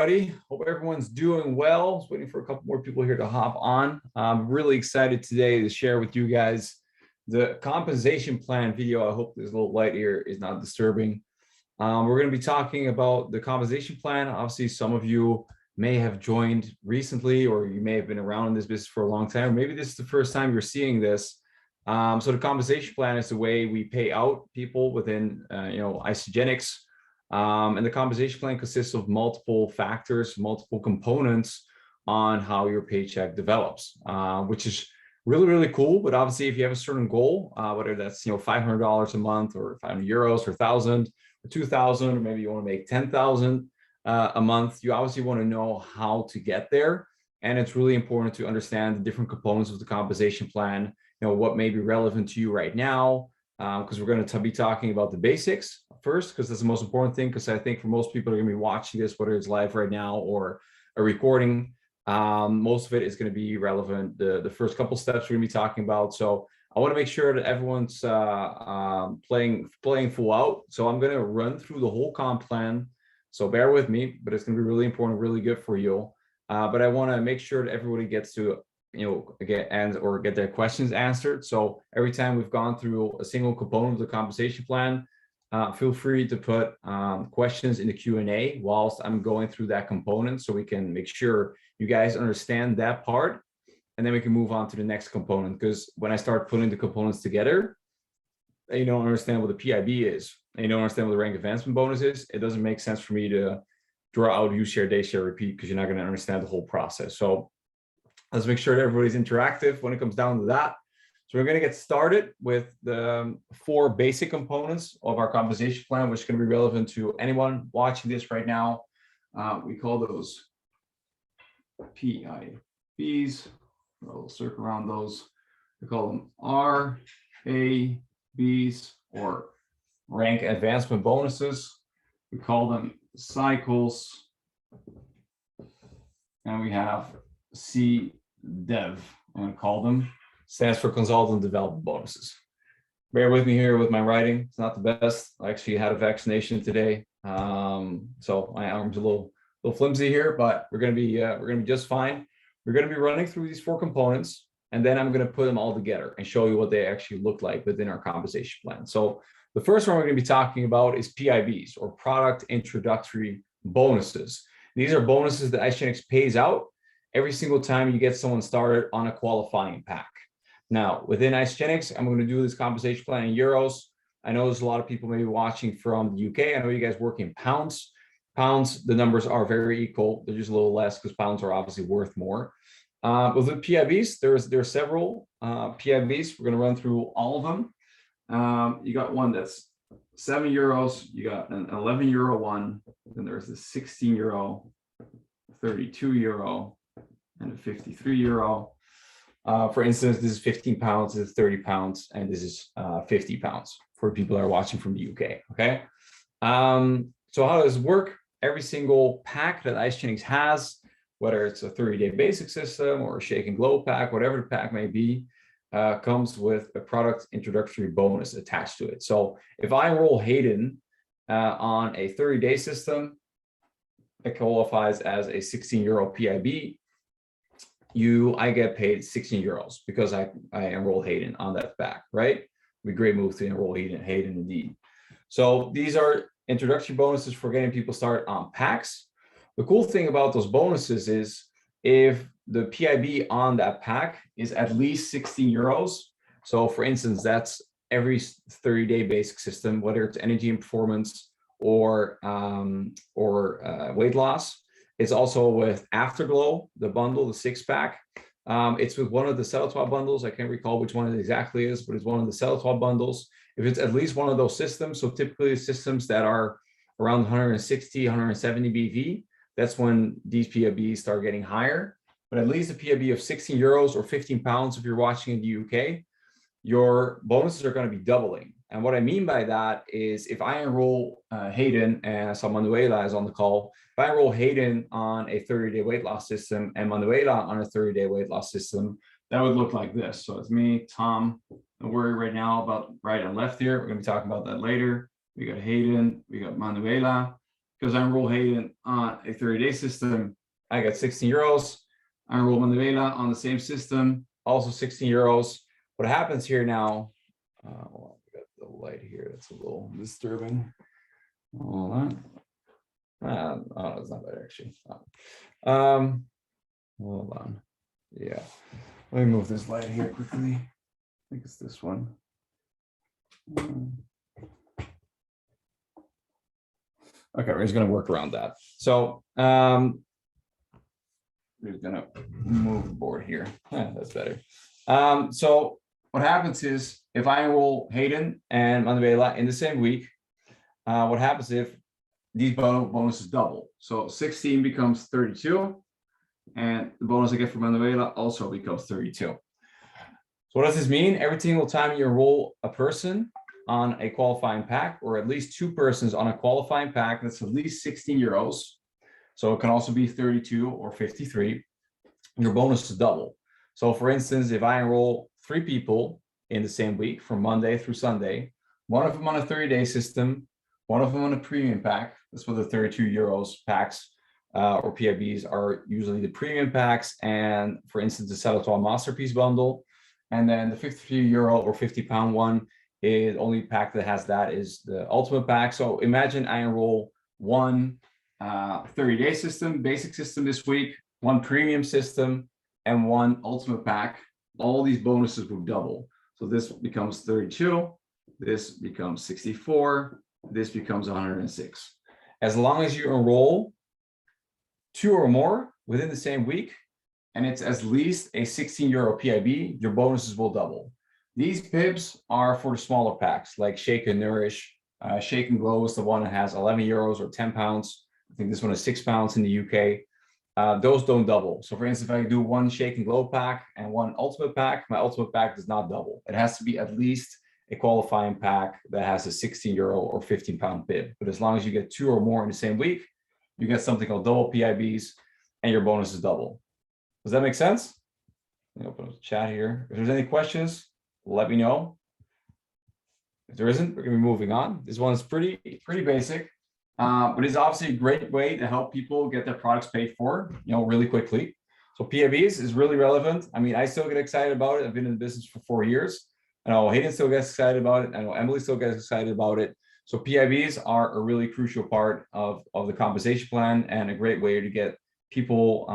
Everybody. Hope everyone's doing well. Just waiting for a couple more people here to hop on. I'm really excited today to share with you guys the compensation plan video. I hope this little light here is not disturbing. We're going to be talking about the compensation plan. Obviously, some of you may have joined recently, or you may have been around in this business for a long time. Or maybe this is the first time you're seeing this. So the compensation plan is the way we pay out people within, Isagenix. And the compensation plan consists of multiple factors, multiple components on how your paycheck develops, which is really, really cool. But obviously, if you have a certain goal, whether that's $500 a month or 500 euros or 1,000 or 2,000, or maybe you want to make 10,000 a month, you obviously want to know how to get there. And it's really important to understand the different components of the compensation plan, what may be relevant to you right now, because we're going to be talking about the basics first, because that's the most important thing, because I think for most people who are going to be watching this, whether it's live right now or a recording, most of it is going to be relevant. The first couple steps we're going to be talking about. So I want to make sure that everyone's playing full out. So I'm going to run through the whole comp plan. So bear with me, but it's going to be really important, really good for you. But I want to make sure that everybody gets to get their questions answered. So every time we've gone through a single component of the compensation plan, feel free to put questions in the Q&A whilst I'm going through that component, so we can make sure you guys understand that part, and then we can move on to the next component. Because when I start putting the components together, and you don't understand what the PIB is, and you don't understand what the rank advancement bonus is, it doesn't make sense for me to draw out use share, day share, repeat, because you're not going to understand the whole process. So let's make sure that everybody's interactive when it comes down to that. So we're going to get started with the 4 basic components of our compensation plan, which is going to be relevant to anyone watching this right now. We call those PIBs. We'll circle around those. We call them RABs, or rank advancement bonuses. We call them cycles. And we have CDEV, I'm going to call them. Stands for consultant development bonuses. Bear with me here with my writing. It's not the best. I actually had a vaccination today, so my arm's a little flimsy here, but we're gonna be just fine. We're gonna be running through these 4 components, and then I'm gonna put them all together and show you what they actually look like within our compensation plan. So the first one we're gonna be talking about is PIBs, or product introductory bonuses. These are bonuses that Isagenix pays out every single time you get someone started on a qualifying pack. Now, within Isagenix, I'm going to do this compensation plan in euros. I know there's a lot of people maybe watching from the UK. I know you guys work in pounds. Pounds, the numbers are very equal. They're just a little less because pounds are obviously worth more. But with PIBs, there are several PIBs. We're going to run through all of them. You got one that's 7 euros. You got an 11 euro one. Then there's the 16 euro, 32 euro, and a 53 euro. For instance, this is 15 pounds, this is 30 pounds, and this is 50 pounds for people that are watching from the UK, okay? So how does it work? Every single pack that Isagenix has, whether it's a 30-day basic system or a shake and glow pack, whatever the pack may be, comes with a product introductory bonus attached to it. So if I enroll Hayden on a 30-day system, it qualifies as a 16 euro PIB. I get paid 16 euros because I enroll Hayden on that pack, right? It'd be a great move to enroll Hayden indeed. So these are introductory bonuses for getting people started on packs. The cool thing about those bonuses is if the PIB on that pack is at least 16 euros. So for instance, that's every 30-day basic system, whether it's energy and performance or weight loss. It's also with Afterglow, the bundle, the 6-pack. It's with one of the Cellettoi bundles. I can't recall which one it exactly is, but it's one of the Cellettoi bundles. If it's at least one of those systems, so typically systems that are around 160, 170 BV, that's when these PIBs start getting higher. But at least a PIB of 16 euros or 15 pounds if you're watching in the UK, your bonuses are going to be doubling. And what I mean by that is if I enroll Hayden, and so Manuela is on the call, if I enroll Hayden on a 30-day weight loss system and Manuela on a 30-day weight loss system, that would look like this. So it's me, Tom. Don't worry right now about right and left here. We're going to be talking about that later. We got Hayden, we got Manuela. because I enroll Hayden on a 30-day system, I get 16 euros. I enroll Manuela on the same system, also 16 euros. What happens here now, well, we got the light here, that's a little disturbing. Hold on. Oh, it's not that actually. Hold on. Yeah. Let me move this light here quickly. I think it's this one. Okay, we're just gonna work around that. So we're just gonna move the board here. That's better. So what happens is if I enroll Hayden and Manuela in the same week, what happens if these bonuses double? So 16 becomes 32, and the bonus I get from Manuela also becomes 32. So what does this mean? Every single time you enroll a person on a qualifying pack, or at least two persons on a qualifying pack, that's at least 16 euros. So it can also be 32 or 53. Your bonus is double. So for instance, if I enroll 3 people in the same week from Monday through Sunday, one of them on a 30-day system, one of them on a premium pack, that's what the 32 euros packs or PIBs are usually the premium packs. And for instance, the Celatol Masterpiece bundle. And then the 53 euro or 50 pound one is only pack that has that is the ultimate pack. So imagine I enroll one 30-day system, basic system this week, one premium system, and one ultimate pack. All these bonuses will double. So this becomes 32, this becomes 64, this becomes 106. As long as you enroll 2 or more within the same week, and it's at least a 16 euro PIB, your bonuses will double. These PIBs are for the smaller packs, like Shake and Nourish. Shake and Glow is the one that has 11 euros or 10 pounds. I think this one is 6 pounds in the UK. Those don't double. So for instance, if I do one Shake and Glow pack and one ultimate pack, my ultimate pack does not double. It has to be at least a qualifying pack that has a 16 euro or 15 pound PIB. But as long as you get 2 or more in the same week, you get something called double PIBs and your bonus is double. Does that make sense? Let me open up the chat here. If there's any questions, let me know. If there isn't, we're gonna be moving on. This one's pretty basic, but it's obviously a great way to help people get their products paid for, really quickly. So PIBs is really relevant. I mean, I still get excited about it. I've been in the business for 4 years. I know Hayden still gets excited about it. I know Emily still gets excited about it. So PIBs are a really crucial part of the compensation plan and a great way to get people,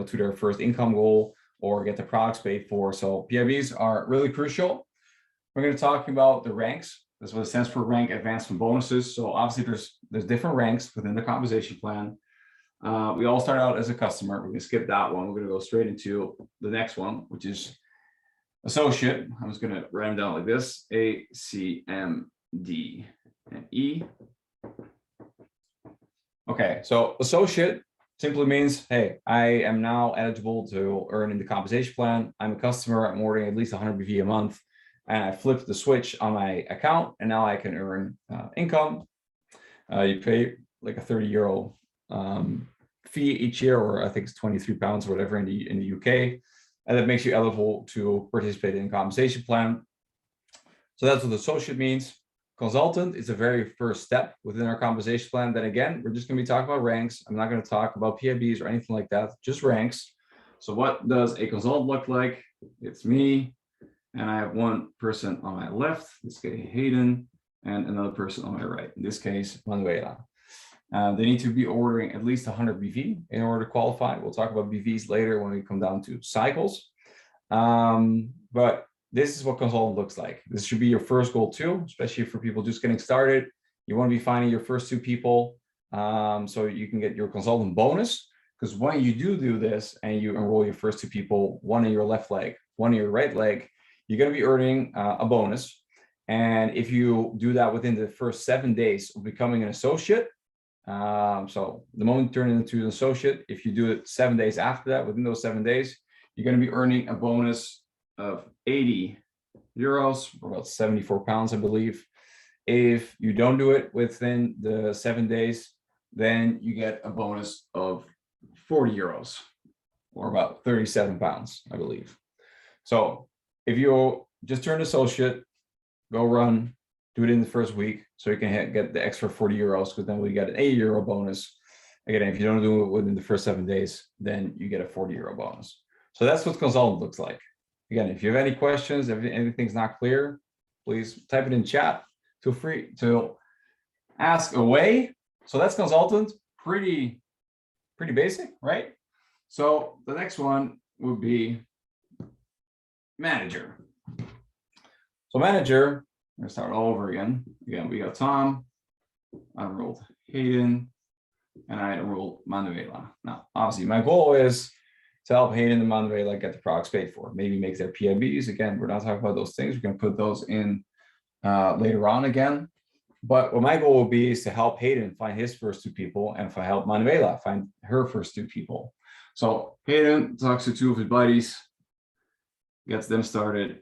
to their first income goal or get their products paid for. So PIBs are really crucial. We're going to talk about the ranks. That's what it stands for, rank advancement bonuses. So obviously there's different ranks within the compensation plan. We all start out as a customer. We're going to skip that one. We're going to go straight into the next one, which is associate. I'm just going to write them down like this: A, C, M, D, and E. Okay, so associate simply means, hey, I am now eligible to earn in the compensation plan. I'm a customer. I'm ordering at least 100 BV a month, and I flipped the switch on my account, and now I can earn income. You pay like a 30 euro fee each year, or I think it's 23 pounds or whatever in the UK, and that makes you eligible to participate in the compensation plan. So that's what associate means. Consultant is the very first step within our compensation plan. Then again, we're just going to be talking about ranks. I'm not going to talk about PIBs or anything like that, just ranks. So what does a consultant look like? It's me, and I have one person on my left, in this case Hayden, and another person on my right, in this case Manuela. They need to be ordering at least 100 BV in order to qualify. We'll talk about BVs later when we come down to cycles. But this is what consultant looks like. This should be your first goal too, especially for people just getting started. You want to be finding your first 2 people so you can get your consultant bonus. Because when you do this and you enroll your first 2 people, one in your left leg, one in your right leg, you're going to be earning a bonus. And if you do that within the first 7 days of becoming an associate, so the moment you turn into an associate, if you do it 7 days after that, within those 7 days, you're going to be earning a bonus of 80 euros, or about 74 pounds, I believe. If you don't do it within the 7 days, then you get a bonus of 40 euros, or about 37 pounds, I believe. So if you just turn associate, go run do it in the first week so you can get the extra 40 euros, because then we get an 80 euro bonus. Again, if you don't do it within the first 7 days, then you get a 40 euro bonus. So that's what consultant looks like. Again, if you have any questions, if anything's not clear, please type it in chat. Feel free to ask away. So that's consultant, pretty basic, right? So the next one would be manager. So manager, I'm gonna start all over again. Again, we got Tom, I enrolled Hayden, and I enrolled Manuela. Now, obviously, my goal is to help Hayden and Manuela get the products paid for. Maybe make their PIBs. Again, we're not talking about those things. We're gonna put those in later on again. But what my goal will be is to help Hayden find his first 2 people, and if I help Manuela find her first 2 people. So Hayden talks to 2 of his buddies, gets them started.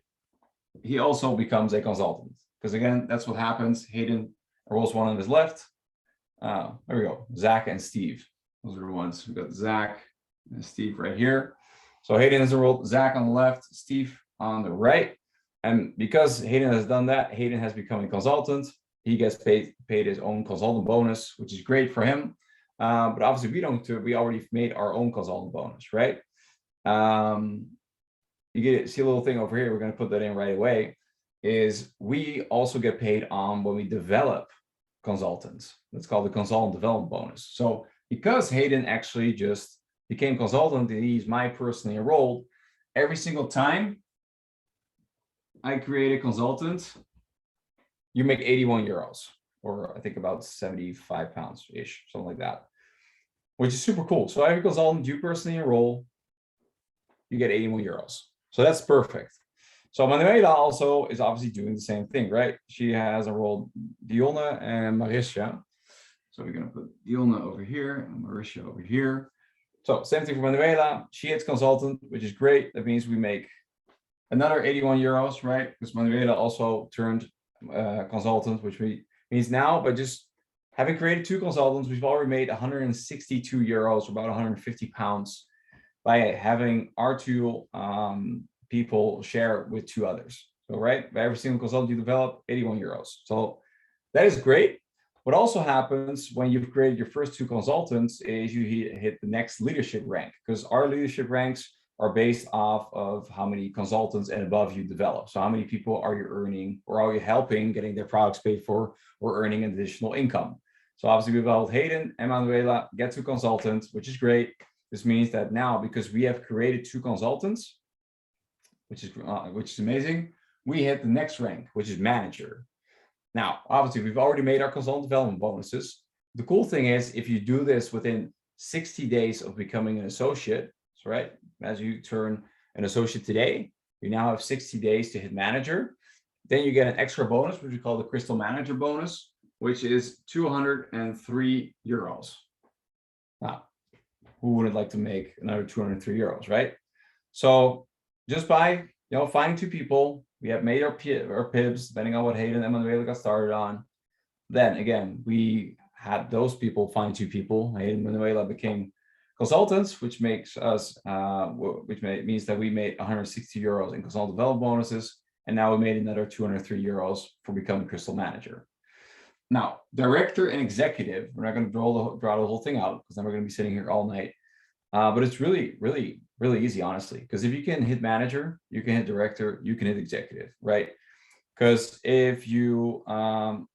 He also becomes a consultant, because again, that's what happens. Hayden rolls one on his left. There we go, Zach and Steve. Those are the ones. We've got Zach and Steve right here. So Hayden has enrolled Zach on the left, Steve on the right. And because Hayden has done that, Hayden has become a consultant. He gets paid his own consultant bonus, which is great for him. But obviously we don't do it. We already made our own consultant bonus, right? You see a little thing over here. We're going to put that in right away. Is we also get paid on when we develop consultants. That's called the consultant development bonus. So because Hayden actually just became consultant and he's my personally enrolled, every single time I create a consultant, you make 81 euros, or I think about 75 pounds-ish, something like that, which is super cool. So every consultant you personally enroll, you get 81 euros. So that's perfect. So Manuela also is obviously doing the same thing, right? She has enrolled Diona and Marisha. So we're going to put Diona over here and Marisha over here. So same thing for Manuela. She hits consultant, which is great. That means we make another 81 euros, right? Because Manuela also turned consultant, which means now, by just having created 2 consultants, we've already made 162 euros, about 150 pounds, by having our 2 people share with 2 others. So, right, by every single consultant you develop, 81 euros. So that is great. What also happens when you've created your first 2 consultants is you hit the next leadership rank, because our leadership ranks are based off of how many consultants and above you develop. So how many people are you earning, or are you helping getting their products paid for, or earning an additional income? So obviously we've helped Hayden and Manuela get 2 consultants, which is great. This means that now, because we have created 2 consultants, which is amazing, we hit the next rank, which is manager. Now, obviously we've already made our consultant development bonuses. The cool thing is, if you do this within 60 days of becoming an associate, so right, as you turn an associate today, you now have 60 days to hit manager. Then you get an extra bonus, which we call the Crystal Manager bonus, which is 203 euros. Now, who wouldn't like to make another 203 euros, right? So just by finding 2 people, we have made our PIBs, depending on what Hayden and Manuela got started on. Then again, we had those people find 2 people. Hayden and Manuela became consultants, which makes us, means that we made 160 euros in consultant development bonuses, and now we made another 203 euros for becoming Crystal Manager. Now, director and executive, we're not going to draw the whole thing out, because then we're going to be sitting here all night. But it's really easy, honestly, because if you can hit manager, you can hit director, you can hit executive, right? Because if you,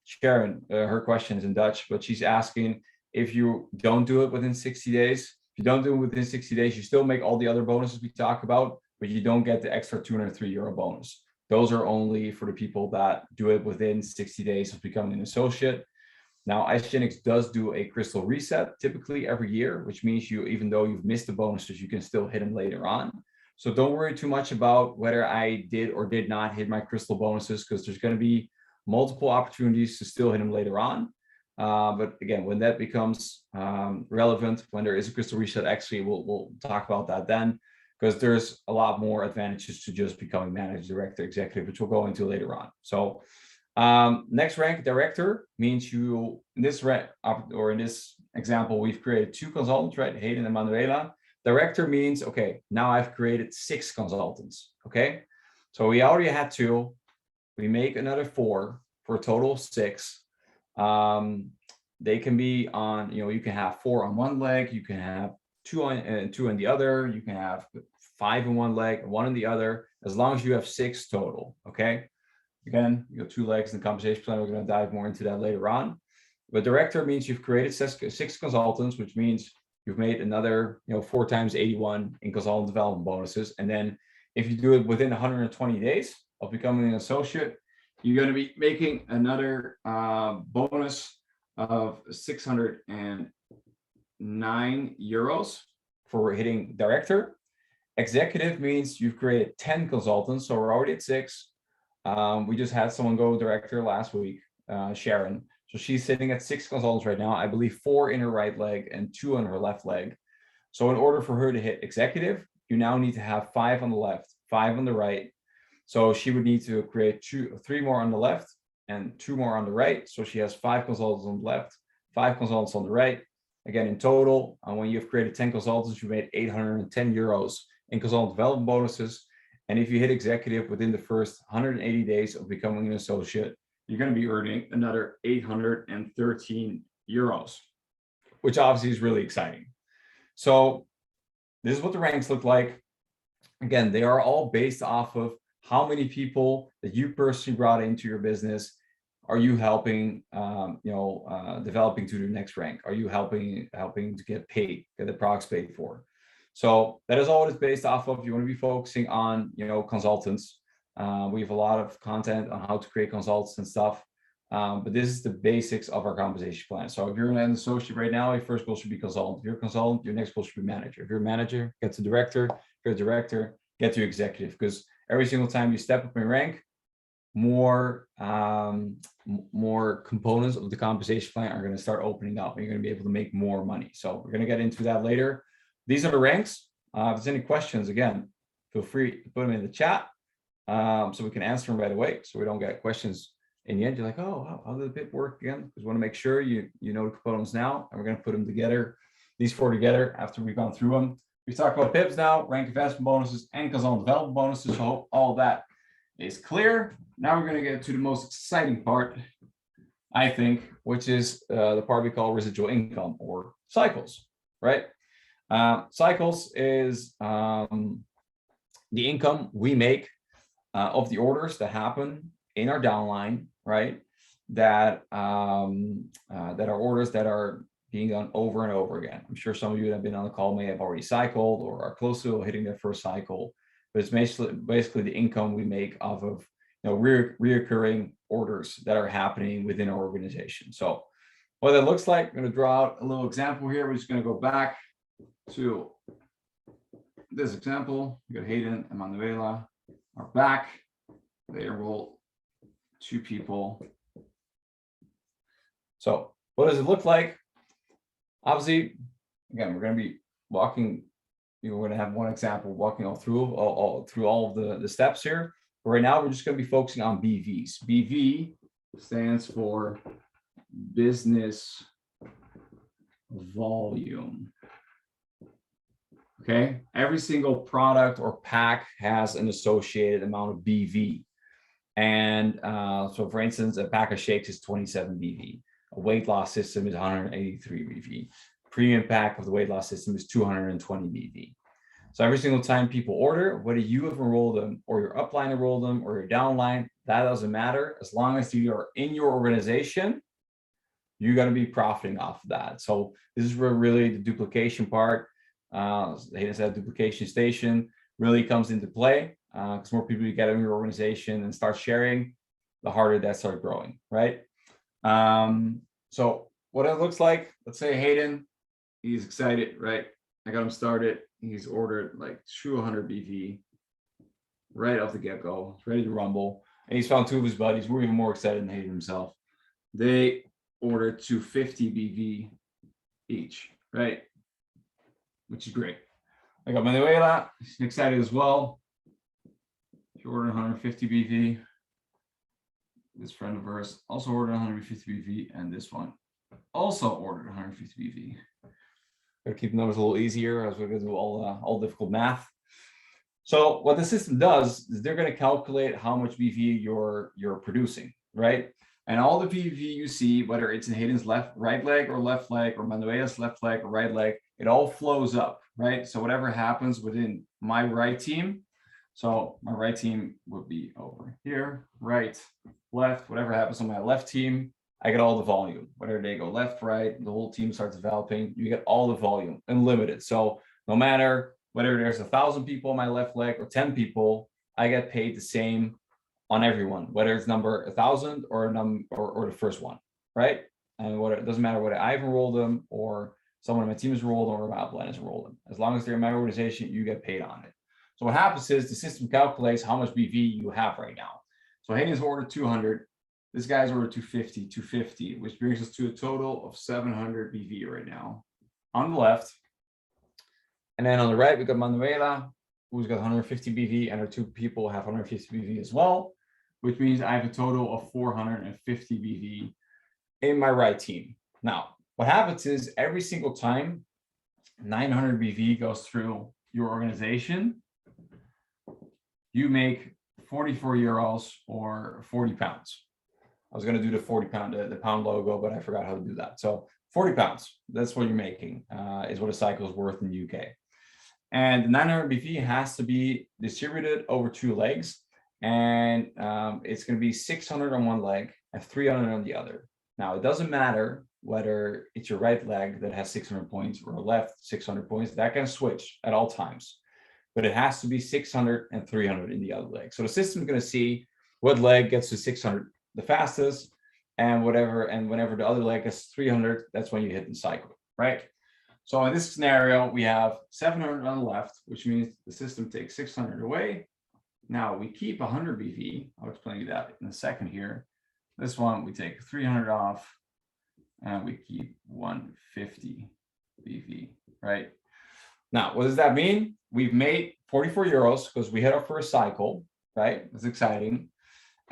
Sharon, her question is in Dutch, but she's asking, if you don't do it within 60 days, if you don't do it within 60 days, you still make all the other bonuses we talk about, but you don't get the extra 203 euro bonus. Those are only for the people that do it within 60 days of becoming an associate. Now, Isagenix does do a crystal reset typically every year, which means even though you've missed the bonuses, you can still hit them later on. So don't worry too much about whether I did or did not hit my crystal bonuses, because there's going to be multiple opportunities to still hit them later on. But again, when that becomes relevant, when there is a crystal reset, actually, we'll talk about that then, because there's a lot more advantages to just becoming manager, director, executive, which we'll go into later on. So next rank, director, means you, in this rank, or in this example, we've created 2 consultants, right? Hayden and Manuela. Director means, okay, now I've created 6 consultants, okay? So we already had 2, we make another 4 for a total of 6. They can be on, you can have 4 on one leg, you can have 2 on the other, you can have 5 in one leg, 1 in the other, as long as you have 6 total. Okay. Again, you have 2 legs in the compensation plan. We're going to dive more into that later on. But director means you've created 6 consultants, which means you've made another, 4 times 81 in consultant development bonuses. And then if you do it within 120 days of becoming an associate, you're going to be making another bonus of 609 euros for hitting director. Executive means you've created 10 consultants, so we're already at 6. We just had someone go director last week, Sharon. So she's sitting at 6 consultants right now. I believe 4 in her right leg and 2 on her left leg. So in order for her to hit executive, you now need to have 5 on the left, 5 on the right. So she would need to create 3 more on the left and 2 more on the right. So she has 5 consultants on the left, 5 consultants on the right. Again, in total, when you've created 10 consultants, you made 810 euros in consultant development bonuses. And if you hit executive within the first 180 days of becoming an associate, you're going to be earning another 813 euros, which obviously is really exciting. So this is what the ranks look like. Again, they are all based off of how many people that you personally brought into your business are you helping, developing to the next rank? Are you helping to get paid, get the products paid for? So that is all it is based off of. You want to be focusing on, consultants. We have a lot of content on how to create consultants and stuff. But this is the basics of our compensation plan. So if you're an associate right now, your first goal should be consultant. If you're a consultant, your next goal should be manager. If you're a manager, get to director. If you're a director, get to executive. Because every single time you step up in rank, more components of the compensation plan are going to start opening up, and you're going to be able to make more money. So we're going to get into that later. These are the ranks. If there's any questions, again, feel free to put them in the chat, so we can answer them right away, so we don't get questions in the end. You're like, oh, how did the PIP work again? Because we want to make sure you know the components now, and we're going to put them together, these 4 together, after we've gone through them. We talk about PIPs now, rank investment bonuses, and consultant development bonuses. So I hope all that is clear. Now we're going to get to the most exciting part, I think, which is the part we call residual income, or cycles, right? Cycles is the income we make of the orders that happen in our downline, right? That are orders that are being done over and over again. I'm sure some of you that have been on the call may have already cycled or are close to hitting their first cycle, but it's basically the income we make off of reoccurring orders that are happening within our organization. So what that looks like, I'm going to draw out a little example here. We're just going to go back to this example. We got Hayden and Manuela are back. They enroll 2 people. So what does it look like? Obviously, again, we're going to be walking, we're going to have one example walking all through all of the steps here. But right now, we're just going to be focusing on BVs. BV stands for business volume. Okay, every single product or pack has an associated amount of BV. And so for instance, a pack of shakes is 27 BV. A weight loss system is 183 BV. Premium pack of the weight loss system is 220 BV. So every single time people order, whether you have enrolled them or your upline enrolled them or your downline, that doesn't matter. As long as you are in your organization, you're going to be profiting off of that. So this is where really the duplication part, Hayden said duplication station, really comes into play. Because more people you get in your organization and start sharing, the harder that starts growing, right? So what it looks like, let's say Hayden, he's excited, right? I got him started. He's ordered like 200 BV right off the get-go. He's ready to rumble. And he's found 2 of his buddies. We're even more excited than Hayden himself. They ordered 250 BV each, right? Which is great. I got Manuela. She's excited as well. She ordered 150 BV. This friend of hers also ordered 150 BV, and this one also ordered 150 BV. Gotta keep the numbers a little easier as we're gonna do all difficult math. So what the system does is they're gonna calculate how much BV you're producing, right? And all the PV you see, whether it's in Hayden's right leg, or Manuela's left leg or right leg, it all flows up, right? So whatever happens within my right team, so my right team would be over here, right, left, whatever happens on my left team, I get all the volume. Whether they go left, right, the whole team starts developing, you get all the volume, unlimited. So no matter whether there's 1,000 people on my left leg or 10 people, I get paid the same on everyone, whether it's number 1,000 or the first one, right? And what it doesn't matter whether I've enrolled them or someone on my team has enrolled them or my upline has enrolled them. As long as they're in my organization, you get paid on it. So what happens is the system calculates how much BV you have right now. So Hayden's ordered 200. This guy's ordered 250, which brings us to a total of 700 BV right now on the left. And then on the right, we got Manuela, who's got 150 BV, and her two people have 150 BV as well, which means I have a total of 450 BV in my right team. Now, what happens is every single time 900 BV goes through your organization, you make 44 euros or 40 pounds. I was going to do the 40 pound, the pound logo, but I forgot how to do that. So 40 pounds, that's what you're making, is what a cycle is worth in the UK. And the 900 BV has to be distributed over 2 legs. And it's going to be 600 on one leg and 300 on the other. Now, it doesn't matter whether it's your right leg that has 600 points or left 600 points, that can switch at all times. But it has to be 600 and 300 in the other leg. So the system is going to see what leg gets to 600 the fastest, and whenever the other leg is 300, that's when you hit the cycle, right? So in this scenario, we have 700 on the left, which means the system takes 600 away. Now we keep 100 BV. I'll explain you that in a second here. This one, we take 300 off and we keep 150 BV, right? Now, what does that mean? We've made 44 euros because we hit our first cycle, right? That's exciting.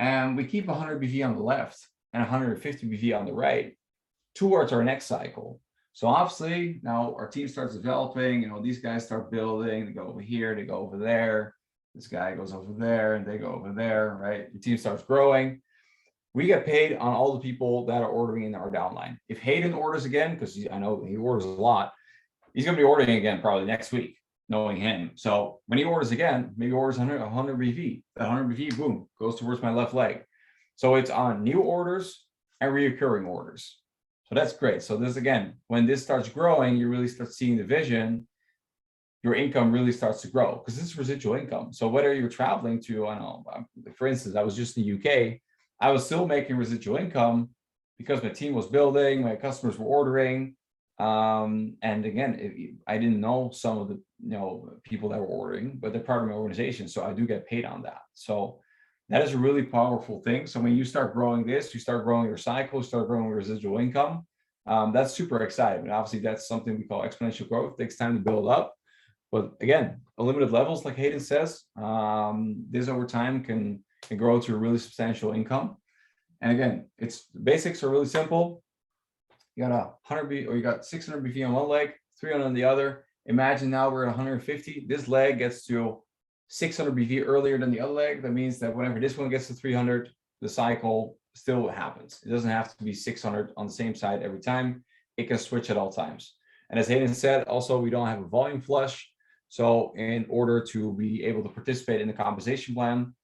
And we keep 100 BV on the left and 150 BV on the right towards our next cycle. So obviously now our team starts developing, these guys start building, they go over here, they go over there. This guy goes over there and they go over there, right? The team starts growing. We get paid on all the people that are ordering in our downline. If Hayden orders again, because I know he orders a lot, he's going to be ordering again probably next week, knowing him. So when he orders again, maybe orders 100 BV. That 100 BV, boom, goes towards my left leg. So it's on new orders and reoccurring orders. So that's great. So this, again, when this starts growing, you really start seeing the vision. Your income really starts to grow because this is residual income. So whether you're traveling to, I don't know, for instance, I was just in the UK, I was still making residual income because my team was building, my customers were ordering. And again, I didn't know some of the people that were ordering, but they're part of my organization. So I do get paid on that. So that is a really powerful thing. So when you start growing this, you start growing your cycle, start growing your residual income. That's super exciting. And obviously, that's something we call exponential growth. It takes time to build up. But again, unlimited levels, like Hayden says, this over time can grow to a really substantial income. And again, the basics are really simple. You got 100 BV, or you got 600 BV on one leg, 300 on the other. Imagine now we're at 150. This leg gets to 600 BV earlier than the other leg. That means that whenever this one gets to 300, the cycle still happens. It doesn't have to be 600 on the same side every time. It can switch at all times. And as Hayden said, also, we don't have a volume flush. So in order to be able to participate in the compensation plan,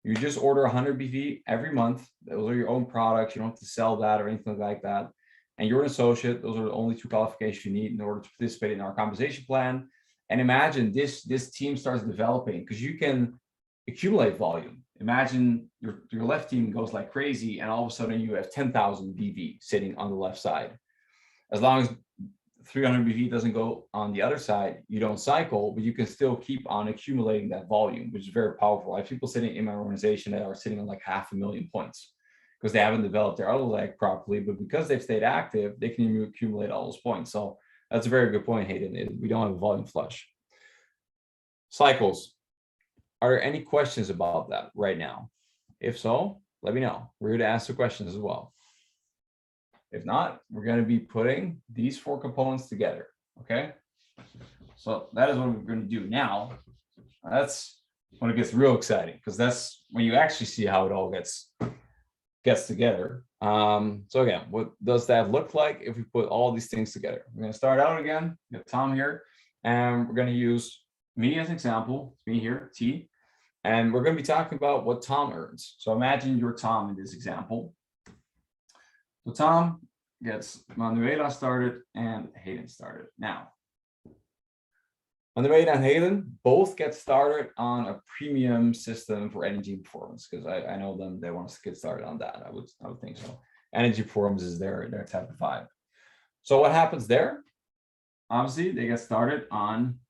you just order 100 BV every month. Those are your own products. You don't have to sell that or anything like that. And you're an associate. Those are the only 2 qualifications you need in order to participate in our compensation plan. And imagine this team starts developing because you can accumulate volume. Imagine your left team goes like crazy and all of a sudden you have 10,000 BV sitting on the left side. As long as 300 BV doesn't go on the other side, you don't cycle, but you can still keep on accumulating that volume, which is very powerful. I have people sitting in my organization that are sitting on like 500,000 points because they haven't developed their other leg properly, but because they've stayed active, they can accumulate all those points. So that's a very good point, Hayden. We don't have a volume flush. Cycles. Are there any questions about that right now? If so, let me know. We're here to answer questions as well. If not, we're going to be putting these 4 components together, okay? So that is what we're going to do now. That's when it gets real exciting because that's when you actually see how it all gets together. So again, what does that look like if we put all these things together? We're going to start out again, we have Tom here, and we're going to use me as an example, me here, T, and we're going to be talking about what Tom earns. So imagine you're Tom in this example. So Tom gets Manuela started and Hayden started. Now, Manuela and Hayden both get started on a premium system for energy performance, because I know them, they want to get started on that. I would think so. Energy performance is their type of vibe. So what happens there? Obviously, they get started on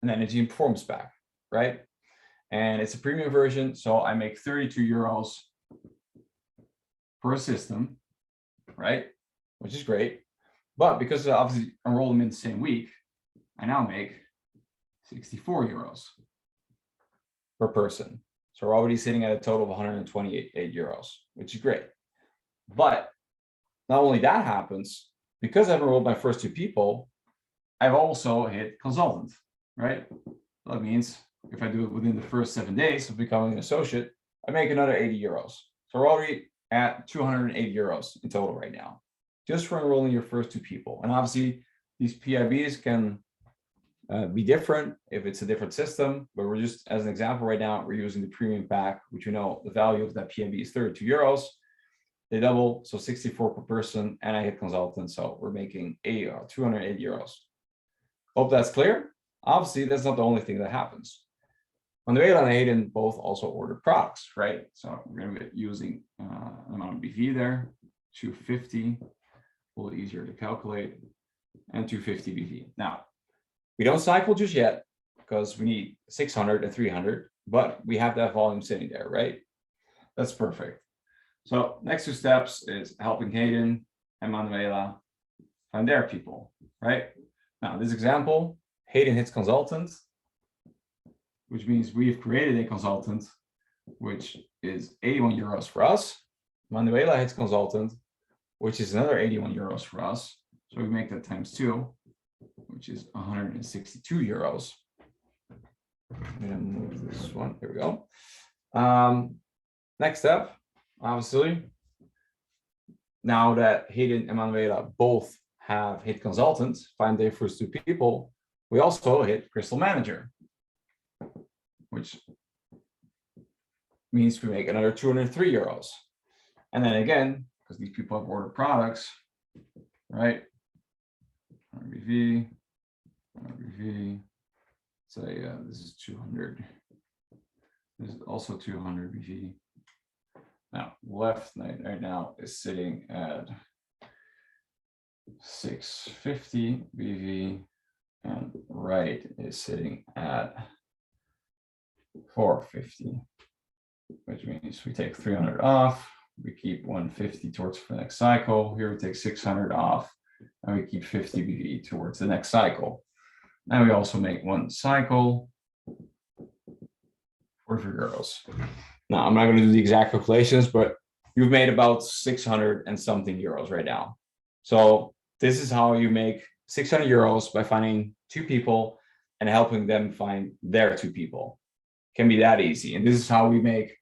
an energy and performance pack, right? And it's a premium version, so I make 32 euros per system, right? Which is great. But because I obviously enroll them in the same week, I now make 64 euros per person. So we're already sitting at a total of 128 euros, which is great. But not only that happens, because I've enrolled my first two people, I've also hit consultant, right? That means if I do it within the first 7 days of becoming an associate, I make another 80 euros. So we're already at 280 euros in total right now, just for enrolling your first two people. And obviously, these PIBs can be different if it's a different system, but we're just, as an example right now, we're using the premium pack, which we know the value of that PIB is 32 euros. They double, so 64 per person, and I hit consultant, so we're making 208 euros. Hope that's clear. Obviously, that's not the only thing that happens. Manuela and Hayden both also order products, right? So we're going to be using an amount of BV there, 250, a little easier to calculate, and 250 BV. Now, we don't cycle just yet because we need 600 and 300, but we have that volume sitting there, right? That's perfect. So next two steps is helping Hayden and Manuela find their people, right? Now, this example, Hayden hits consultant, which means we've created a consultant, which is 81 euros for us. Manuela hits consultant, which is another 81 euros for us. So we make that times 2, which is 162 euros. I'm gonna move this one, there we go. Next step, obviously, now that Hayden and Manuela both have hit consultants, find their first two people, we also hit Crystal Manager, which means we make another 203 euros. And then again, because these people have ordered products, right? RBV, say this is 200. This is also 200 BV. Now, left right now is sitting at 650 BV, and right is sitting at 450, which means we take 300 off, we keep 150 towards the next cycle. Here we take 600 off, and we keep 50 BV towards the next cycle. And we also make one cycle, 43 euros. Now, I'm not going to do the exact calculations, but you've made about 600 and something euros right now. So this is how you make 600 euros by finding two people and helping them find their two people. Can be that easy. And this is how we make,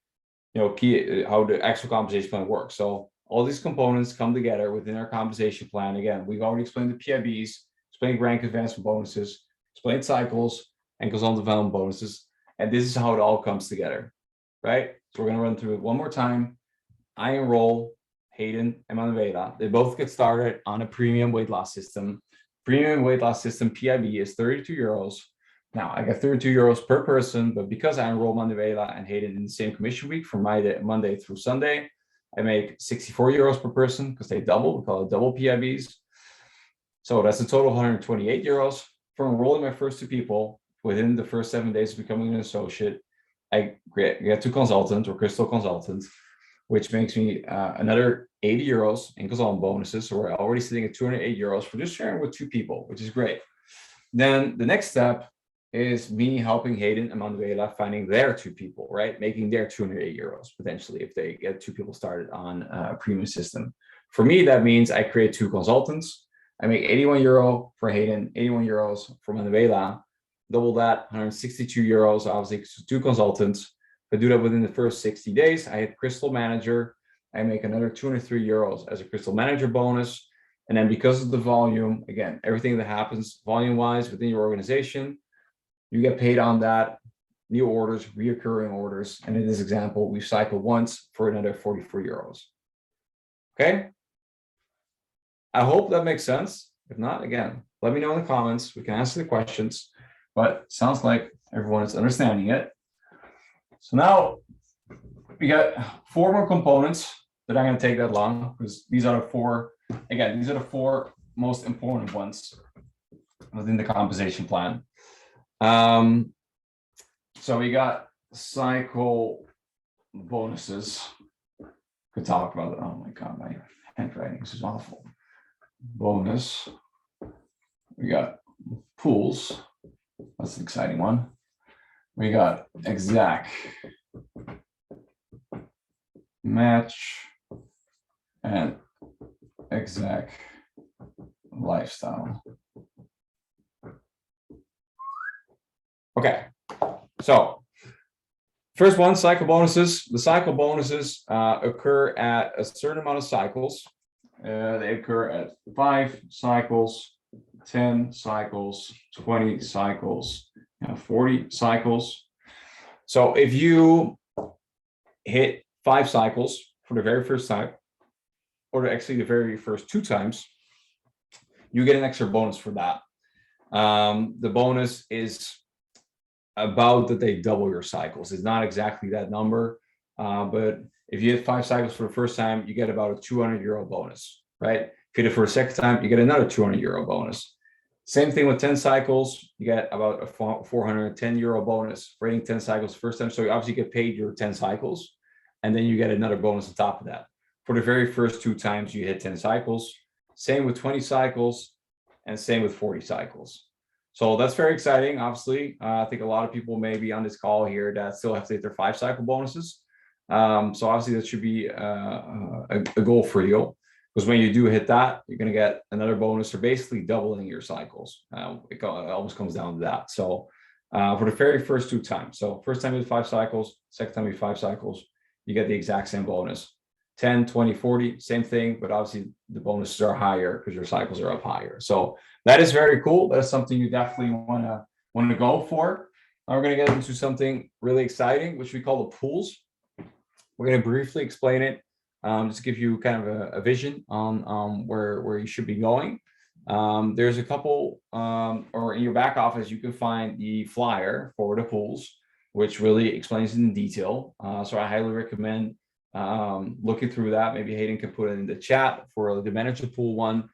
how the actual compensation plan works. So all these components come together within our compensation plan. Again, we've already explained the PIBs, explained rank advancement bonuses, explained cycles, and consultant development bonuses. And this is how it all comes together, right? So we're going to run through it one more time. I enroll Hayden and Manuela. They both get started on a premium weight loss system. Premium weight loss system PIB is 32 euros. Now, I get 32 euros per person, but because I enroll Manuela and Hayden in the same commission week from Monday through Sunday, I make 64 euros per person because they double. We call it double PIBs. So that's a total of 128 euros for enrolling my first two people within the first 7 days of becoming an associate. I get to consultant or Crystal consultant, which makes me another 80 euros in consultant bonuses. So we're already sitting at 208 euros for just sharing with two people, which is great. Then the next step is me helping Hayden and Manuela finding their two people, right? Making their 208 euros potentially if they get two people started on a premium system. For me, that means I create two consultants. I make 81 euro for Hayden, 81 euros for Manuela, double that, 162 euros, obviously two consultants. If I do that within the first 60 days, I hit Crystal Manager. I make another 203 euros as a Crystal Manager bonus. And then because of the volume, again, everything that happens volume-wise within your organization, you get paid on that, new orders, reoccurring orders. And in this example, we cycle once for another 44 euros. Okay. I hope that makes sense. If not, again, let me know in the comments. We can answer the questions, but sounds like everyone is understanding it. So now we got 4 more components that I'm going to take that long, because these are the 4, again, these are the 4 most important ones within the compensation plan. So we got cycle bonuses. Could talk about it. Oh my God, my handwriting is awful. Bonus. We got pools. That's an exciting one. We got exact match and exact lifestyle. Okay, so first one, cycle bonuses. The cycle bonuses occur at a certain amount of cycles. They occur at 5 cycles, 10 cycles, 20 cycles, 40 cycles. So if you hit 5 cycles for the very first time, or actually the very first 2 times, you get an extra bonus for that. The bonus is about that they double your cycles. It's not exactly that number, but if you hit 5 cycles for the first time, you get about a 200 euro bonus, right? If you hit it for a second time, you get another 200 euro bonus. Same thing with 10 cycles, you get about a 410 euro bonus for hitting 10 cycles first time. So you obviously get paid your 10 cycles, and then you get another bonus on top of that. For the very first 2 times you hit 10 cycles, same with 20 cycles, and same with 40 cycles. So that's very exciting. Obviously, I think a lot of people may be on this call here that still have to hit their 5 cycle bonuses. So obviously that should be a goal for you, because when you do hit that, you're going to get another bonus for basically doubling your cycles. It almost comes down to that. So for the very first 2 times, so first time you hit 5 cycles, second time you hit 5 cycles, you get the exact same bonus. 10, 20, 40, same thing, but obviously the bonuses are higher because your cycles are up higher. So that is very cool. That's something you definitely want to go for. Now we're going to get into something really exciting, which we call the pools. We're going to briefly explain it, just to give you kind of a vision on where you should be going. There's a couple, or in your back office, you can find the flyer for the pools, which really explains it in detail. So I highly recommend looking through that. Maybe Hayden can put it in the chat for the manager pool one,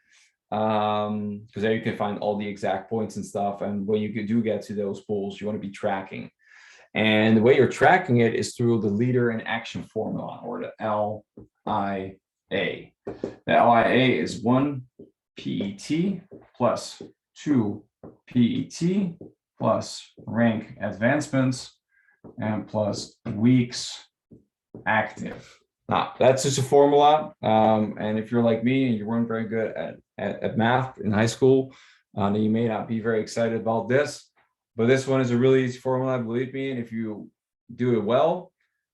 because there you can find all the exact points and stuff. And when you do get to those pools, you want to be tracking. And the way you're tracking it is through the leader in action formula, or the LIA. The LIA is 1 PET plus 2 PET plus rank advancements and plus weeks active. Now, that's just a formula. And if you're like me and you weren't very good at math in high school, then you may not be very excited about this. But this one is a really easy formula, believe me. And if you do it well,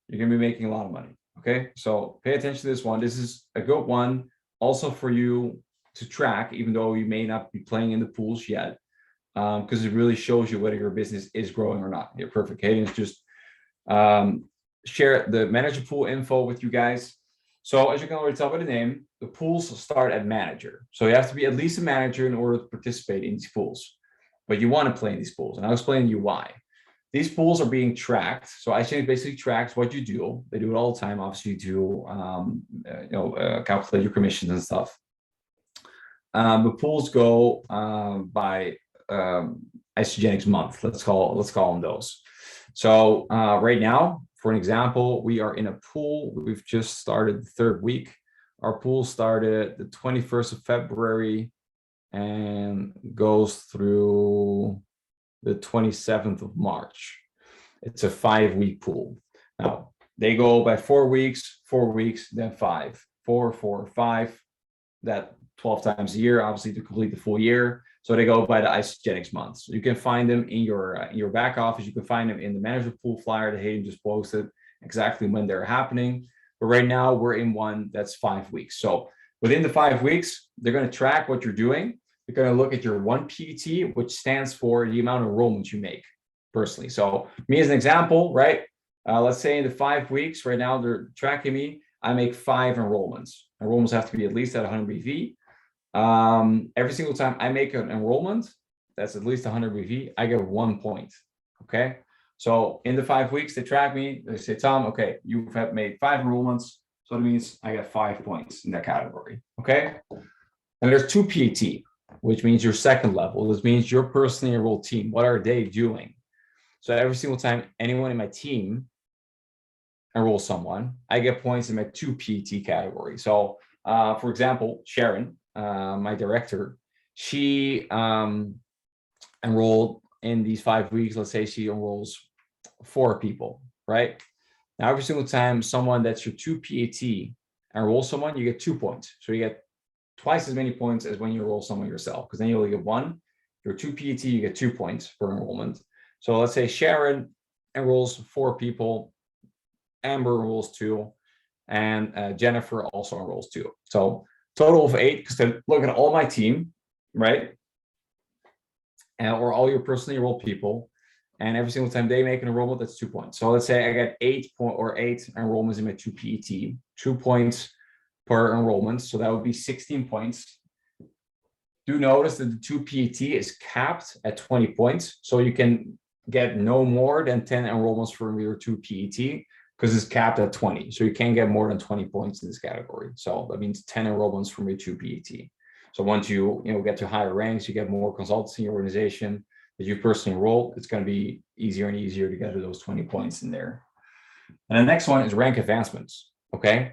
you're going to be making a lot of money. Okay, so pay attention to this one. This is a good one also for you to track, even though you may not be playing in the pools yet, because it really shows you whether your business is growing or not. You're perfect. Hayden's just share the manager pool info with you guys. So as you can already tell by the name, the pools start at manager. So you have to be at least a manager in order to participate in these pools, but you want to play in these pools. And I'll explain to you why. These pools are being tracked. So iChange basically tracks what you do. They do it all the time. Obviously, you do calculate your commissions and stuff. The pools go by Isagenix month. Let's call them those. So right now, for an example, we are in a pool. We've just started the 3rd week. Our pool started the 21st of February and goes through the 27th of March. It's a 5-week pool. Now, they go by 4 weeks, then 5, 4, 4, 5, that 12 times a year, obviously, to complete the full year. So they go by the Isagenix months. So you can find them in your back office. You can find them in the manager pool flyer that Hayden just posted, exactly when they're happening. but right now we're in one that's 5 weeks. So within the 5 weeks, they're going to track what you're doing. They're going to look at your one PT, which stands for the amount of enrollments you make personally. So me as an example, right? Let's say in the 5 weeks, right now they're tracking me. I make 5 enrollments. Enrollments have to be at least at 100 BV. Every single time I make an enrollment that's at least 100 BV, I get 1 point. Okay. So in the 5 weeks, they track me. They say, Tom, okay, you have made 5 enrollments. So that means I get 5 points in that category. Okay. And there's 2 PAT, which means your second level. This means your personally enrolled team. What are they doing? So every single time anyone in my team enrolls someone, I get points in my 2 PAT category. So for example, Sharon, my director, she enrolled in these 5 weeks. Let's say she enrolls 4 people, right? Now, every single time someone that's your 2 PAT enrolls someone, you get 2 points. So you get twice as many points as when you enroll someone yourself, because then you only get 1. Your 2 PAT, you get 2 points per enrollment. So let's say Sharon enrolls 4 people, Amber enrolls 2, and Jennifer also enrolls 2. So total of 8, because they look at all my team, right? Or all your personally enrolled people. And every single time they make an enrollment, that's 2 points. So let's say I get 8 enrollments in my 2 PAT, 2 points per enrollment. So that would be 16 points. Do notice that the 2 PAT is capped at 20 points. So you can get no more than 10 enrollments from your 2 PAT because it's capped at 20. So you can't get more than 20 points in this category. So that means 10 enrollments from your 2 PAT. So once you get to higher ranks, you get more consultants in your organization that you personally enroll, it's going to be easier and easier to get to those 20 points in there. And the next one is rank advancements. Okay.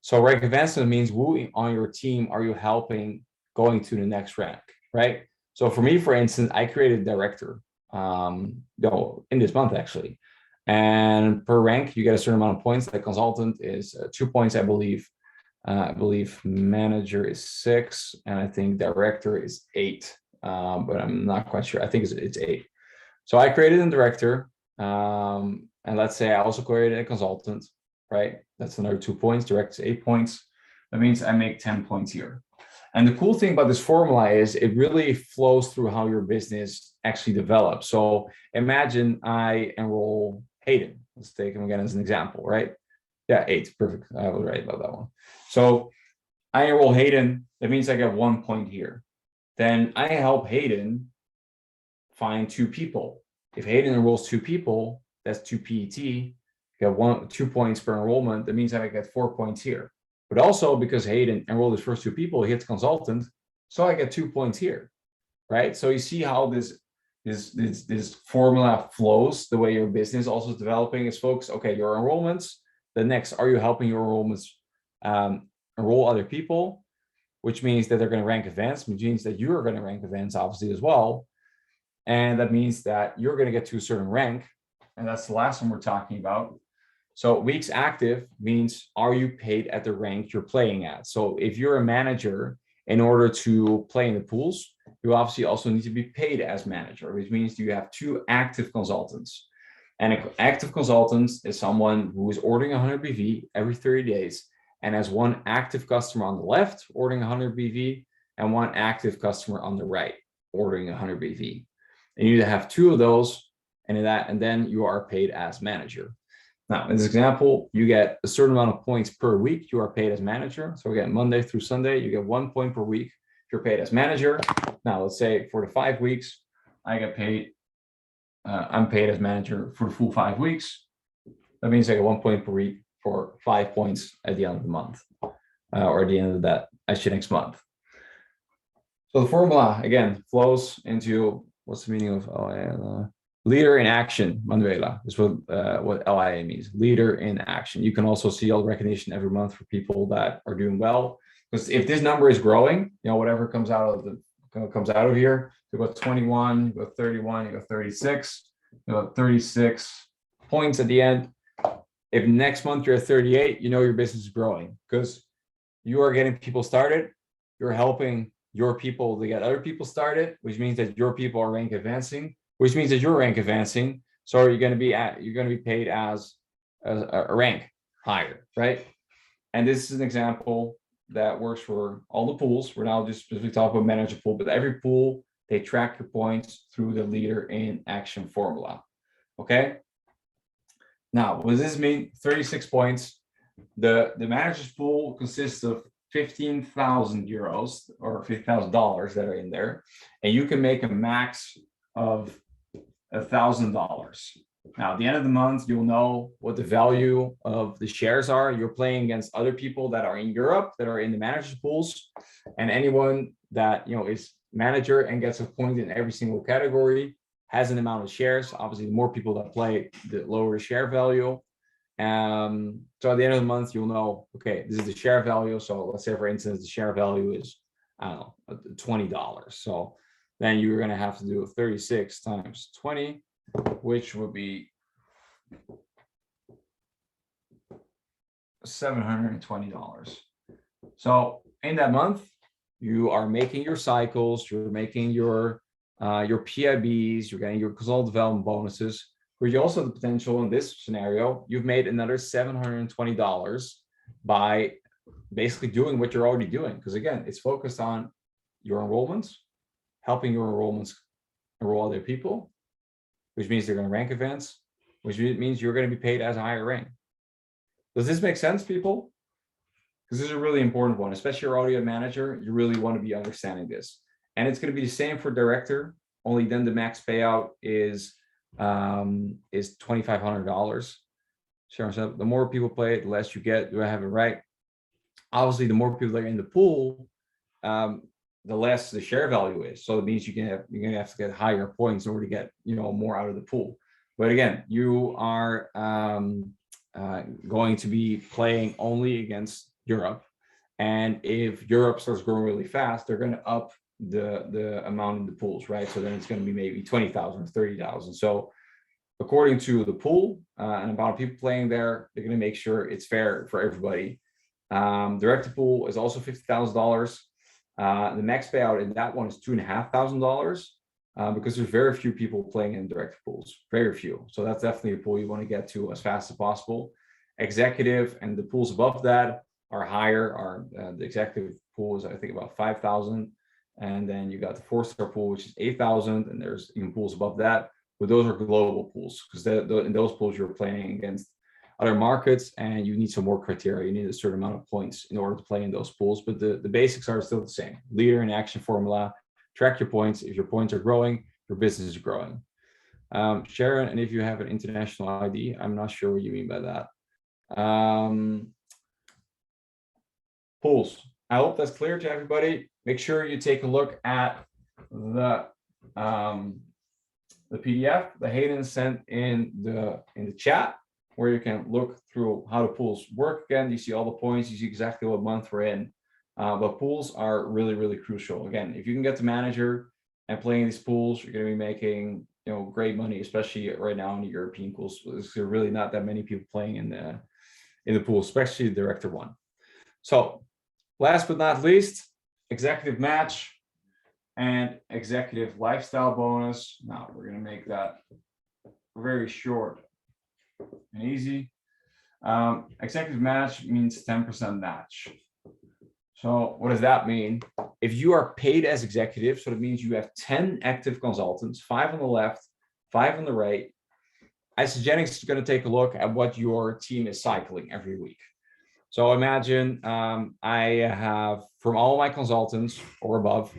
So rank advancement means who on your team are you helping going to the next rank, right? So for me, for instance, I created a director in this month actually. And per rank, you get a certain amount of points. The consultant is 2 points, I believe. I believe manager is 6, and I think director is 8. But I'm not quite sure. I think it's 8. So I created a director, and let's say I also created a consultant, right? That's another 2 points. Director is 8 points. That means I make 10 points here. And the cool thing about this formula is it really flows through how your business actually develops. So imagine I enroll Hayden. Let's take him again as an example, right? Yeah, 8. Perfect. I was right about that one. So I enroll Hayden. That means I get 1 point here. Then I help Hayden find 2 people. If Hayden enrolls 2 people, that's 2 PET, get 2 points per enrollment. That means I get 4 points here. But also because Hayden enrolled his first 2 people, he hits consultant, so I get 2 points here, right? So you see how this formula flows. The way your business also is developing is focused. Okay, your enrollments. The next, are you helping your enrollments enroll other people? Which means that they're going to rank advanced, which means that you're going to rank advanced, obviously, as well. And that means that you're going to get to a certain rank. And that's the last one we're talking about. So weeks active means, are you paid at the rank you're playing at? So if you're a manager, in order to play in the pools, you obviously also need to be paid as manager, which means you have 2 active consultants. And an active consultant is someone who is ordering 100 BV every 30 days and has 1 active customer on the left ordering 100 BV and 1 active customer on the right ordering 100 BV. And you need to have 2 of those, and then you are paid as manager. Now, in this example, you get a certain amount of points per week. You are paid as manager. So again, Monday through Sunday, you get 1 point per week if you're paid as manager. Now, let's say for the 5 weeks, I get paid. I'm paid as manager for the full 5 weeks. That means I get 1 point per week for 5 points at the end of the month, or at the end of that next month. So the formula again flows into what's the meaning of leader in action. Manuela is what LIA means. Leader in action. You can also see all the recognition every month for people that are doing well. Because if this number is growing, whatever comes out of here, you go 21, you go 31, you go 36, you go 36 points at the end. If next month you're at 38, your business is growing because you are getting people started. You're helping your people to get other people started, which means that your people are rank advancing, which means that you're rank advancing. So you're going to be paid as a rank higher, right? And this is an example that works for all the pools. We're now just specifically talking about manager pool, but every pool, they track your points through the leader in action formula. Okay. Now, what does this mean? 36 points. The manager's pool consists of 15,000 euros or $50,000 that are in there, and you can make a max of $1,000. Now, at the end of the month, you'll know what the value of the shares are. You're playing against other people that are in Europe, that are in the manager's pools, and anyone that is manager and gets a point in every single category has an amount of shares. Obviously, the more people that play, the lower the share value. So at the end of the month, you'll know, okay, this is the share value. So let's say, for instance, the share value is, I don't know, $20. So then you're going to have to do 36 times 20, which would be $720. So in that month, you are making your cycles, you're making your PIBs, you're getting your consultant development bonuses, where you also have the potential in this scenario, you've made another $720 by basically doing what you're already doing. Because again, it's focused on your enrollments, helping your enrollments enroll other people, which means they're going to rank events, which means you're going to be paid as a higher rank. Does this make sense, people? Because this is a really important one, especially your audio manager. You really want to be understanding this. And it's going to be the same for director, only then the max payout is $2,500. So the more people play it, the less you get. Do I have it right? Obviously, the more people that are in the pool, the less the share value is. So it means you're gonna have to get higher points in order to get more out of the pool. But again, you are going to be playing only against Europe, and if Europe starts growing really fast, they're going to up the amount in the pools, right? So then it's going to be maybe 20,000 or 30,000. So according to the pool and amount of people playing there, they're going to make sure it's fair for everybody. Director pool is also $50,000. The max payout in that one is $2,500 because there's very few people playing in director pools, very few. So that's definitely a pool you want to get to as fast as possible. Executive and the pools above that are higher. The executive pool is, I think, about 5,000. And then you got the 4-star pool, which is 8,000. And there's even pools above that. But those are global pools because in those pools you're playing against other markets and you need some more criteria. You need a certain amount of points in order to play in those pools. But the basics are still the same. Leader in action formula, track your points. If your points are growing, your business is growing. Sharon, and if you have an international ID, I'm not sure what you mean by that. Pools. I hope that's clear to everybody. Make sure you take a look at the PDF that Hayden sent in the chat, where you can look through how the pools work. Again, you see all the points, you see exactly what month we're in. But pools are really, really crucial. Again, if you can get the manager and playing these pools, you're going to be making great money, especially right now in the European pools. There's really not that many people playing in the pool, especially the director one. So last but not least, executive match and executive lifestyle bonus. Now we're going to make that very short and easy. Executive match means 10% match. So what does that mean? If you are paid as executive, so it means you have 10 active consultants, 5 on the left, 5 on the right. Isagenix is going to take a look at what your team is cycling every week. So imagine I have, from all my consultants or above,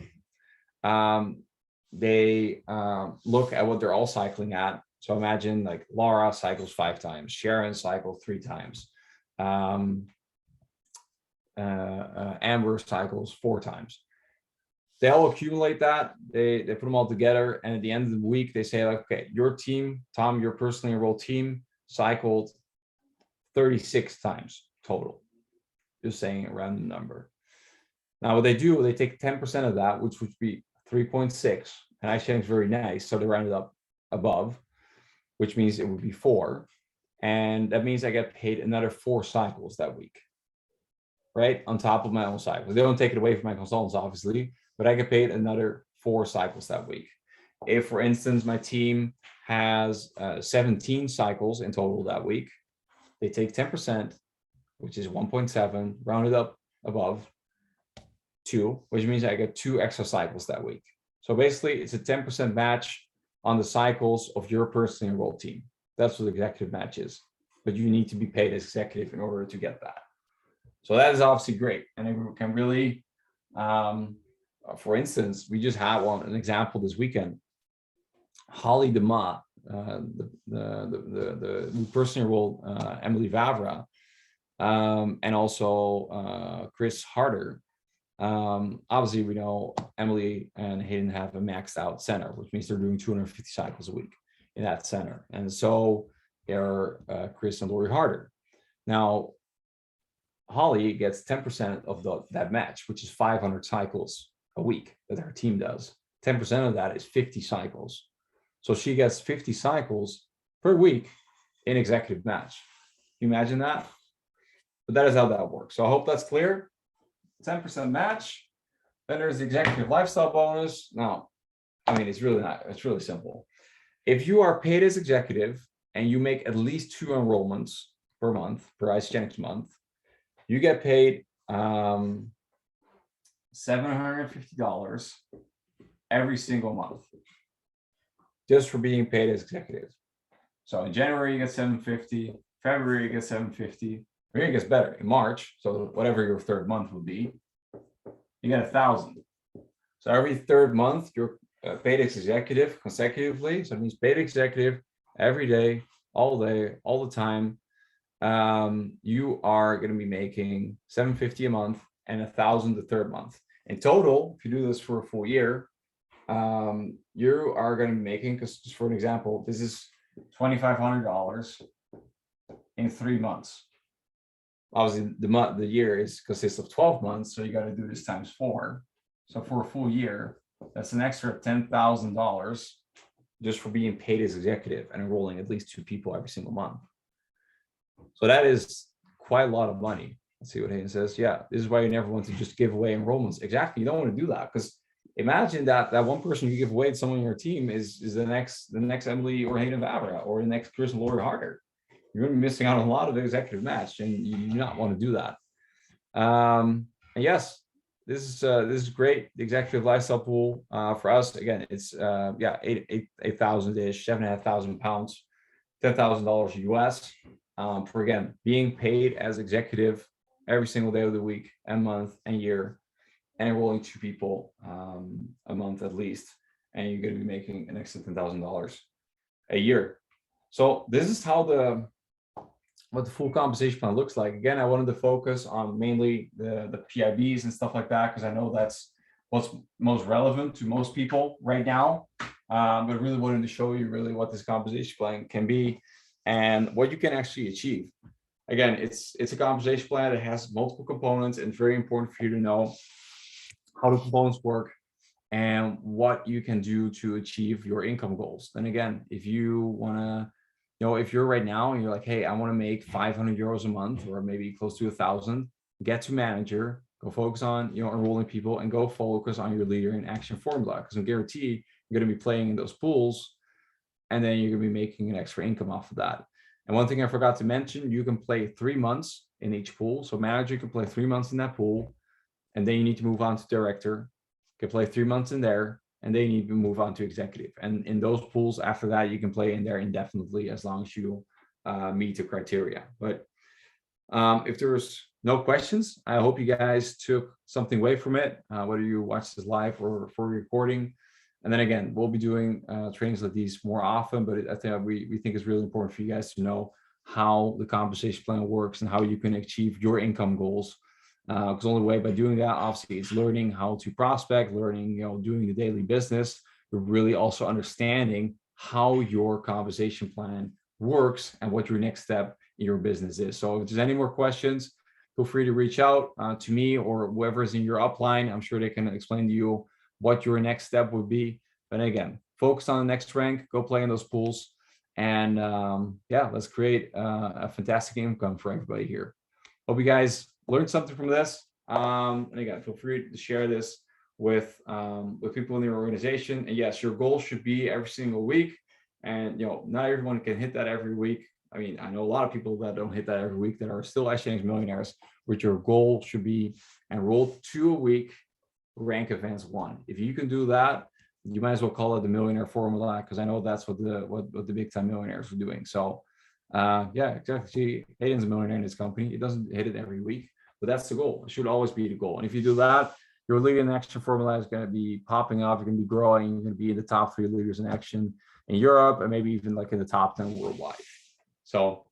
they look at what they're all cycling at. So imagine like Laura cycles 5 times, Sharon cycles 3 times, Amber cycles 4 times. They all accumulate that, they put them all together, and at the end of the week, they say, like, okay, your team, Tom, your personally enrolled team cycled 36 times total. Just saying a random number. Now, what they do, they take 10% of that, which would be 3.6, and Isagenix is very nice, so they rounded up above, which means it would be 4, and that means I get paid another 4 cycles that week, right, on top of my own cycles. They don't take it away from my consultants, obviously, but I get paid another 4 cycles that week. If, for instance, my team has 17 cycles in total that week, they take 10%, which is 1.7, rounded up above 2, which means I get 2 extra cycles that week. So basically, it's a 10% match on the cycles of your personally enrolled team. That's what executive match is. But you need to be paid as executive in order to get that. So that is obviously great. And it can really, for instance, we just had an example this weekend. Holly DeMa, the personally enrolled Emily Vavra, and also Chris Harder. Obviously, we know Emily and Hayden have a maxed out center, which means they're doing 250 cycles a week in that center. And so are Chris and Lori Harder. Now, Holly gets 10% of that match, which is 500 cycles a week that her team does. 10% of that is 50 cycles. So she gets 50 cycles per week in executive match. Can you imagine that? But that is how that works. So I hope that's clear. 10% match. Then there's the executive lifestyle bonus. Now, I mean, it's really simple. If you are paid as executive and you make at least 2 enrollments per month, per Isagenix month, you get paid $750 every single month just for being paid as executive. So in January, you get $750, February, you get $750. Here it gets better in March. So whatever your 3rd month would be, you get $1,000. So every 3rd month, you're paid as executive consecutively. So it means paid executive every day, all the time. You are going to be making $750 a month and $1,000 the 3rd month. In total, if you do this for a full year, you are going to be making, because just for an example, this is $2,500 in 3 months. Obviously, the year consists of 12 months, so you got to do this times 4. So for a full year, that's an extra $10,000 just for being paid as executive and enrolling at least 2 people every single month. So that is quite a lot of money. Let's see what Hayden says. Yeah, this is why you never want to just give away enrollments. Exactly, you don't want to do that, because imagine that one person you give away to someone on your team is the next Emily or Hayden Vavra or the next Chris and Lori Harder. You're going to be missing out on a lot of executive match, and you do not want to do that. And yes, this is great. The executive lifestyle pool for us, again, it's 8,000-ish, 7,500 pounds, $10,000 US for, again, being paid as executive every single day of the week and month and year, and enrolling 2 people a month at least, and you're going to be making an extra $10,000 a year. So this is how what the full compensation plan looks like. Again, I wanted to focus on mainly the PIBs and stuff like that, because I know that's what's most relevant to most people right now. But really wanted to show you really what this compensation plan can be and what you can actually achieve. Again, it's a compensation plan that has multiple components, and it's very important for you to know how the components work and what you can do to achieve your income goals. And again, if you want to, if you're right now and you're like, hey, I want to make 500 euros a month, or maybe close to 1,000, get to manager, go focus on, enrolling people, and go focus on your leader in action formula. Because I guarantee you're going to be playing in those pools, and then you're going to be making an extra income off of that. And one thing I forgot to mention, you can play 3 months in each pool. So manager can play 3 months in that pool, and then you need to move on to director, can play 3 months in there, and then you need to move on to executive. And in those pools after that, you can play in there indefinitely as long as you meet the criteria. But if there's no questions, I hope you guys took something away from it, whether you watch this live or for recording. And then again, we'll be doing trainings like these more often, but I think we think it's really important for you guys to know how the compensation plan works and how you can achieve your income goals. Because the only way by doing that, obviously, it's learning how to prospect, learning, doing the daily business, but really also understanding how your compensation plan works and what your next step in your business is. So if there's any more questions, feel free to reach out to me or whoever's in your upline. I'm sure they can explain to you what your next step would be. But again, focus on the next rank, go play in those pools, and let's create a fantastic income for everybody here. Hope you guys learned something from this. And again, feel free to share this with people in your organization. And yes, your goal should be every single week. And not everyone can hit that every week. I mean, I know a lot of people that don't hit that every week that are still exchange millionaires, which your goal should be enroll 2 a week, rank events 1. If you can do that, you might as well call it the millionaire formula, because I know that's what the big time millionaires are doing. So yeah, exactly. See, Hayden's a millionaire in his company. He doesn't hit it every week, but that's the goal. It should always be the goal. And if you do that, your league in action formula is going to be popping up. You're going to be growing. You're going to be in the top 3 leaders in action in Europe, and maybe even like in the top 10 worldwide. So, all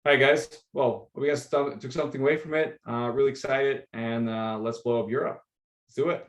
right, guys. Well, we guys took something away from it. Really excited, and let's blow up Europe. Let's do it.